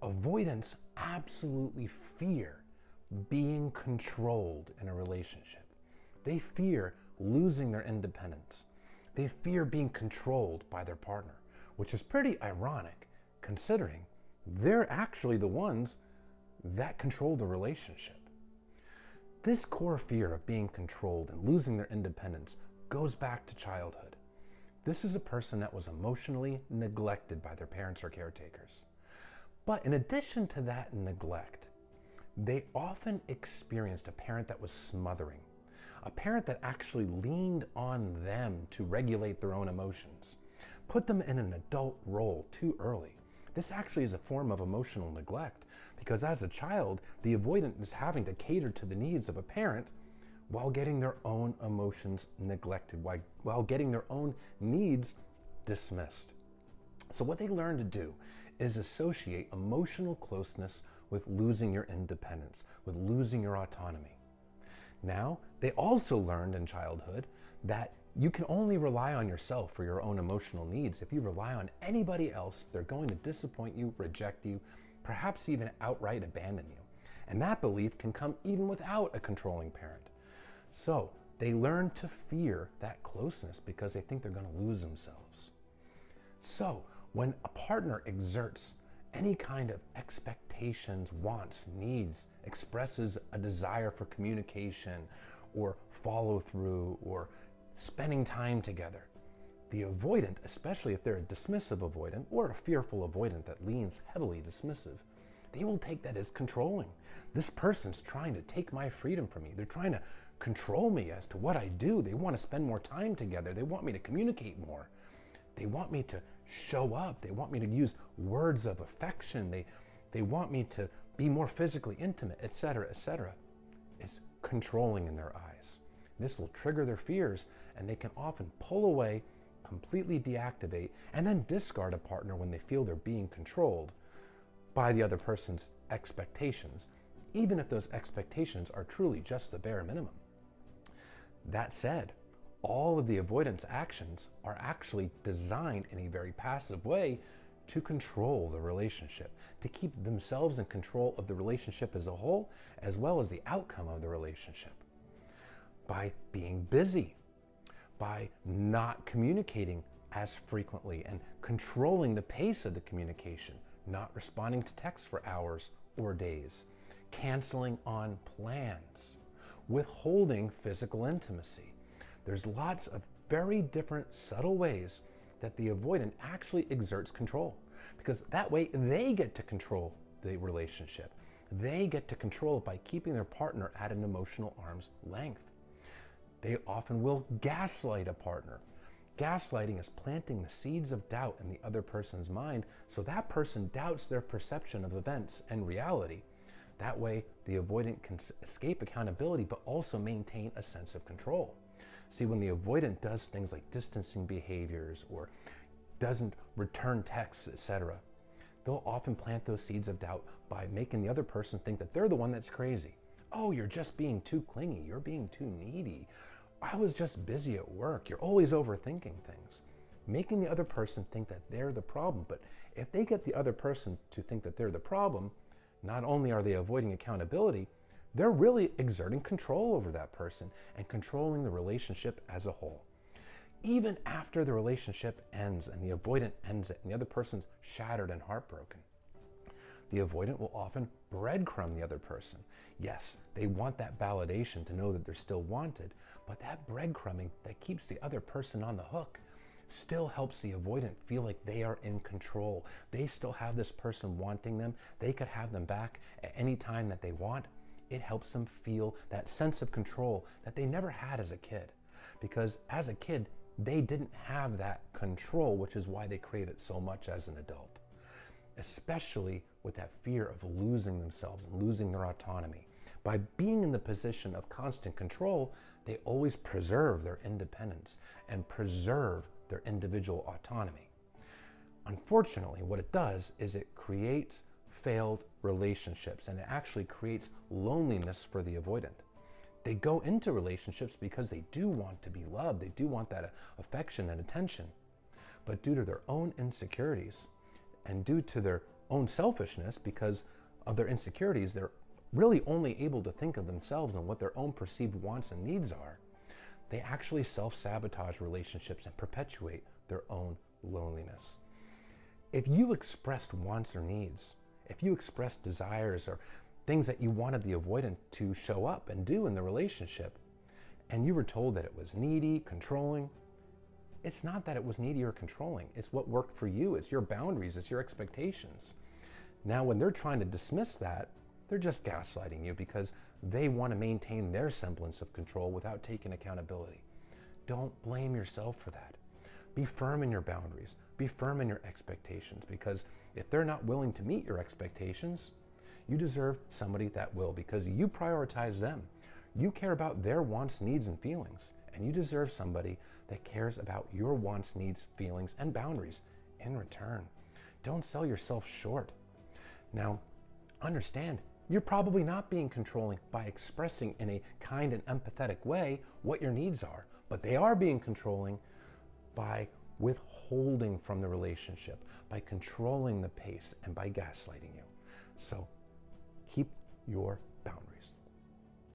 Avoidants absolutely fear being controlled in a relationship. They fear losing their independence. They fear being controlled by their partner, which is pretty ironic considering they're actually the ones that control the relationship. This core fear of being controlled and losing their independence goes back to childhood. This is a person that was emotionally neglected by their parents or caretakers. But in addition to that neglect, they often experienced a parent that was smothering, a parent that actually leaned on them to regulate their own emotions, put them in an adult role too early. This actually is a form of emotional neglect because as a child, the avoidant is having to cater to the needs of a parent while getting their own emotions neglected, while getting their own needs dismissed. So what they learn to do is associate emotional closeness with losing your independence, with losing your autonomy. Now, they also learned in childhood that you can only rely on yourself for your own emotional needs. If you rely on anybody else, they're going to disappoint you, reject you, perhaps even outright abandon you. And that belief can come even without a controlling parent. So they learn to fear that closeness because they think they're going to lose themselves. So when a partner exerts any kind of expectations, wants, needs, expresses a desire for communication or follow through or spending time together, the avoidant, especially if they're a dismissive avoidant or a fearful avoidant that leans heavily dismissive, they will take that as controlling. This person's trying to take my freedom from me. They're trying to control me as to what I do. They want to spend more time together. They want me to communicate more. They want me to show up. They want me to use words of affection. They want me to be more physically intimate, etc., etc. It's controlling in their eyes. This will trigger their fears, and they can often pull away, completely deactivate, and then discard a partner when they feel they're being controlled by the other person's expectations, even if those expectations are truly just the bare minimum. That said, all of the avoidance actions are actually designed in a very passive way to control the relationship, to keep themselves in control of the relationship as a whole, as well as the outcome of the relationship. By being busy, by not communicating as frequently and controlling the pace of the communication, not responding to texts for hours or days, canceling on plans, withholding physical intimacy. There's lots of very different subtle ways that the avoidant actually exerts control, because that way they get to control the relationship. They get to control it by keeping their partner at an emotional arm's length. They often will gaslight a partner. Gaslighting is planting the seeds of doubt in the other person's mind so that person doubts their perception of events and reality. That way, the avoidant can escape accountability but also maintain a sense of control. See, when the avoidant does things like distancing behaviors or doesn't return texts, etc., they'll often plant those seeds of doubt by making the other person think that they're the one that's crazy. Oh, you're just being too clingy. You're being too needy. I was just busy at work. You're always overthinking things. Making the other person think that they're the problem. But if they get the other person to think that they're the problem, not only are they avoiding accountability, they're really exerting control over that person and controlling the relationship as a whole. Even after the relationship ends and the avoidant ends it and the other person's shattered and heartbroken, the avoidant will often breadcrumb the other person. Yes, they want that validation to know that they're still wanted, but that breadcrumbing that keeps the other person on the hook still helps the avoidant feel like they are in control. They still have this person wanting them. They could have them back at any time that they want. It helps them feel that sense of control that they never had as a kid. Because as a kid, they didn't have that control, which is why they crave it so much as an adult. Especially with that fear of losing themselves and losing their autonomy. By being in the position of constant control, they always preserve their independence and preserve their individual autonomy. Unfortunately, what it does is it creates failed relationships, and it actually creates loneliness for the avoidant. They go into relationships because they do want to be loved, they do want that affection and attention, but due to their own insecurities and due to their own selfishness, because of their insecurities, they're really only able to think of themselves and what their own perceived wants and needs are. They actually self-sabotage relationships and perpetuate their own loneliness. If you expressed wants or needs, if you expressed desires or things that you wanted the avoidant to show up and do in the relationship, and you were told that it was needy, controlling, it's not that it was needy or controlling. It's what worked for you. It's your boundaries. It's your expectations. Now, when they're trying to dismiss that, they're just gaslighting you because they want to maintain their semblance of control without taking accountability. Don't blame yourself for that. Be firm in your boundaries. Be firm in your expectations, because if they're not willing to meet your expectations, you deserve somebody that will, because you prioritize them. You care about their wants, needs, and feelings, and you deserve somebody that cares about your wants, needs, feelings, and boundaries in return. Don't sell yourself short. Now, understand, you're probably not being controlling by expressing in a kind and empathetic way what your needs are, but they are being controlling by withholding from the relationship, by controlling the pace, and by gaslighting you. So keep your boundaries.